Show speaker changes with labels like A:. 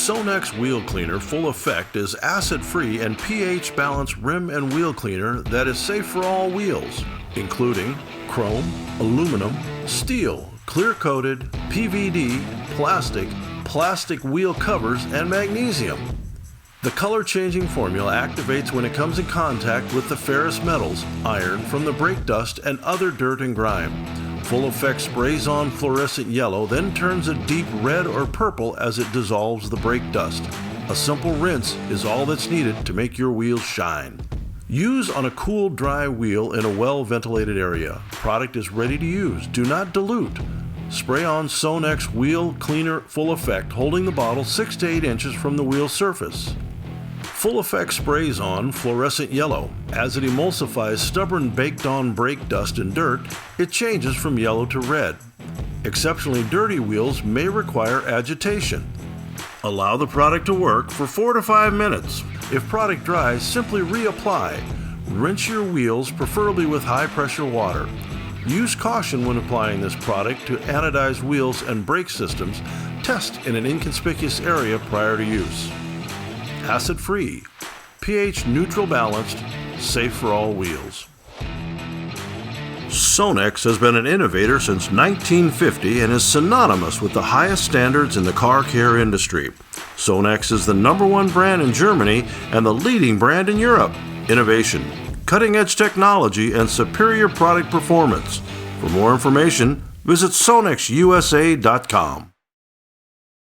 A: SONAX Wheel Cleaner Full Effect is acid-free and pH-balanced rim and wheel cleaner that is safe for all wheels, including chrome, aluminum, steel, clear-coated, PVD, plastic wheel covers, and magnesium. The color-changing formula activates when it comes in contact with the ferrous metals, iron from the brake dust, and other dirt and grime. Full Effect sprays on fluorescent yellow, then turns a deep red or purple as it dissolves the brake dust. A simple rinse is all that's needed to make your wheels shine. Use on a cool, dry wheel in a well-ventilated area. Product is ready to use. Do not dilute. Spray on SONAX Wheel Cleaner Full Effect, holding the bottle 6 to 8 inches from the wheel surface. Full Effect sprays on fluorescent yellow. As it emulsifies stubborn baked-on brake dust and dirt, it changes from yellow to red. Exceptionally dirty wheels may require agitation. Allow the product to work for 4 to 5 minutes. If product dries, simply reapply. Rinse your wheels, preferably with high-pressure water. Use caution when applying this product to anodized wheels and brake systems. Test in an inconspicuous area prior to use. Acid-free, pH neutral balanced, safe for all wheels. SONAX has been an innovator since 1950 and is synonymous with the highest standards in the car care industry. SONAX is the #1 brand in Germany and the leading brand in Europe. Innovation, cutting-edge technology, and superior product performance. For more information, visit sonaxusa.com.